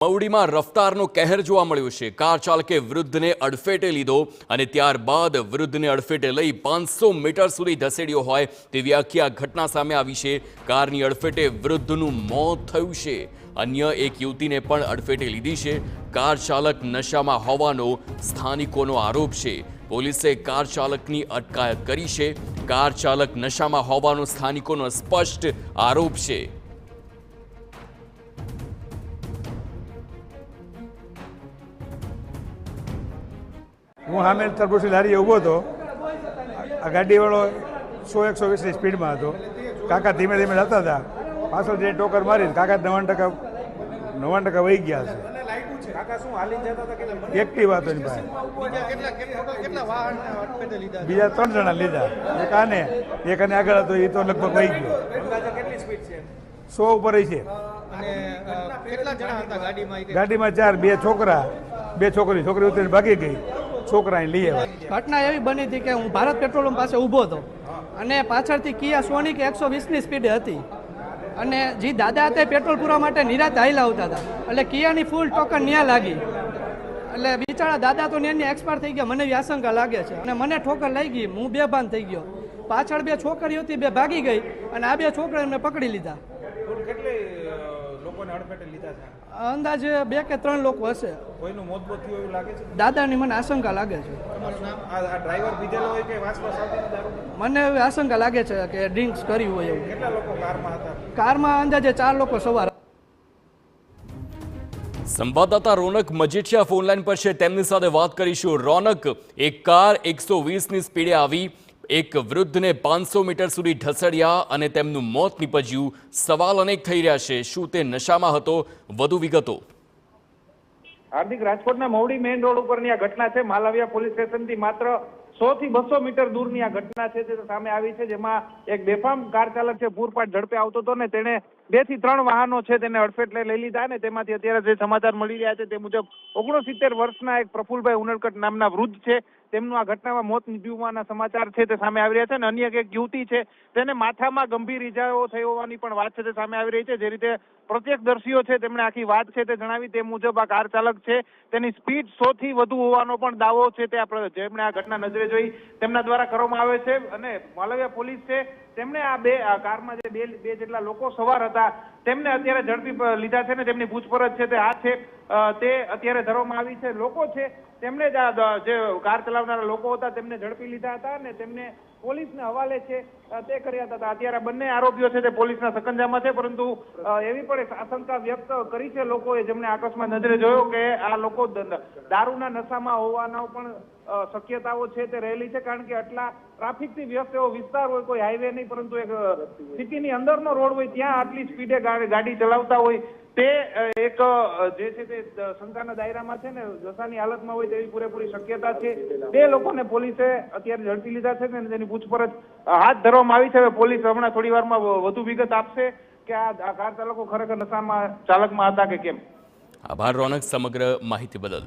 મવડીમાં રફતારનો કહેર જોવા મળ્યો છે। કાર ચાલકે વૃદ્ધને અડફેટે લીધો અને ત્યારબાદ વૃદ્ધને અડફેટે લઈ 500 મીટર સુધી ધસેડ્યો હોય તેવી આખી આ ઘટના સામે આવી છે। કારની અડફેટે વૃદ્ધનું મોત થયું છે। અન્ય એક યુવતીને પણ અડફેટે લીધી છે। કાર ચાલક નશામાં હોવાનો સ્થાનિકોનો આરોપ છે। પોલીસે કાર ચાલકની અટકાયત કરી છે। કાર ચાલક નશામાં હોવાનો સ્થાનિકોનો સ્પષ્ટ આરોપ છે। હું સામે તરબૂચની લારીએ ઊભો હતો। આ ગાડીવાળો 100-120ની સ્પીડમાં હતો। કાકા ધીમે ધીમે જતા હતા। પાછળ જે ટોકર મારી કાકા 90% વહી ગયા છે। એક્ટિવા હતો એની પાસે। બીજા 3 જણા લીધા। એક આને આગળ હતો એ તો લગભગ વહી ગયો। 100 ઉપર છે। ગાડીમાં 4, 2 છોકરા, 2 છોકરી ઉતરીને ભાગી ગઈ। છોકરાને લઈ આવ્યા। ઘટના એવી બની હતી કે હું ભારત પેટ્રોલ પંપ પાસે ઊભો હતો અને પાછળથી કિયા સોનિક 120ની સ્પીડે હતી અને જે દાદા હતા પેટ્રોલ પૂરવા માટે નિરાતે હાઈલા આવતા હતા એટલે કિયાની ફૂલ ટોકર ન્યા લાગી એટલે બિચારા દાદા તો ન્યાની એક્સપાયર થઈ ગયા। મને એવી આશંકા લાગે છે અને મને ઠોકર લઈ ગઈ। હું બેભાન થઈ ગયો। પાછળ 2 છોકરીઓ હતી, 2 ભાગી ગઈ અને આ 2 છોકરાઓને પકડી લીધા। અંદાજે 2 કે 3 લોકો હશે। કોઈનું મોત થયું એવું લાગે છે? દાદાની મને આશંકા લાગે છે। ડ્રાઈવર પીધેલો હોય કે વાસમાં આવતી દારૂ? મને એવી આશંકા લાગે છે કે ડ્રિંક્સ કરી હોય એવું। કેટલા લોકો કારમાં હતા? કારમાં અંદાજે 4 લોકો સવાર। સંવાદદાતા રોનક મજીઠિયા ફોનલાઈન પર છે, તેમની સાથે વાત કરીશું। રોનક, એક કાર 120ની સ્પીડે આવી એક વૃદ્ધને 500 મીટર સુધી ઢસડ્યા અને તેમનું મોત નીપજ્યું। સવાલ અનેક થઈ રહ્યા છે, શું તે નશામાં હતો? વધુ વિગતો। હાર્દિક, રાજકોટના મવડી મેઇન રોડ ઉપરની આ ઘટના છે। માલવિયા પોલીસ સ્ટેશનથી માત્ર 100 થી 200 મીટર દૂરની આ ઘટના છે તે સામે આવી છે, જેમાં એક બેફામ કાર ચાલક છે પૂરપાટ ઝડપે આવતો હતો ને તેણે 2 થી 3 વાહનો છે તેને અડફેટે લઈ લીધા ને તેમાંથી અત્યારે જે સમાચાર મળી રહ્યા છે તે મુજબ 69 વર્ષના એક પ્રફુલભાઈ ઉનડકટ નામના વૃદ્ધ છે તેમનું આ ઘટનામાં મોત નીપજ્યું સમાચાર છે તે સામે આવી રહ્યા છે। અને અન્ય એક યુવતી છે તેને માથામાં ગંભીર ઈજાઓ થઈ હોવાની પણ વાત છે તે સામે આવી રહી છે। જે રીતે પ્રત્યક્ષદર્શીઓ છે તેમણે આખી વાત છે તે જણાવી તે મુજબ આ કાર ચાલક છે તેની સ્પીડ 100 થી વધુ હોવાનો પણ દાવો છે તે જેમણે આ ઘટના નજરે જોઈ તેમના દ્વારા કરવામાં આવે છે। અને માલવિયા પોલીસ છે તેમણે આ કારમાં જે બે જેટલા લોકો સવાર હતા તેમને અત્યારે ઝડપી લીધા છે ને તેમની પૂછપરછ છે તે અત્યારે ધરવામાં આવી છે। લોકો છે તેમણે જે કાર ચલાવનારા લોકો હતા તેમને ઝડપી લીધા હતા અને તેમને પોલીસને હવાલે છે તે કર્યા હતા। અત્યારે બંને આરોપીઓ છે તે પોલીસના સકંજામાં છે, પરંતુ એવી પણ એક આશંકા વ્યક્ત કરી છે લોકોએ જેમણે અકસ્માત નજરે જોયો કે આ લોકો દારૂના નશામાં હોવાનો પણ શક્યતાઓ છે તે રહેલી છે, કારણ કે આટલા ટ્રાફિકથી વ્યસ્ત એવો વિસ્તાર હોય, કોઈ હાઈવે નહીં પરંતુ એક સિટીની અંદરનો રોડ હોય ત્યાં આટલી સ્પીડે ગાડી ચલાવતા હોય તે એક જે છે તે શંકાના દાયરામાં છે ને નશાની હાલતમાં હોય તેવી પૂરેપૂરી શક્યતા છે। 2 લોકોને પોલીસે અત્યારે ઝડપી લીધા છે અને તેની પૂછપરછ હાથ ધરવામાં આવી છે। પોલીસ હમણાં થોડી વારમાં વધુ વિગત આપશે કે આ કાર ચાલકો ખરેખર નશામાં ચાલકમાં હતા કે કેમ। આભાર રોનક સમગ્ર માહિતી બદલ।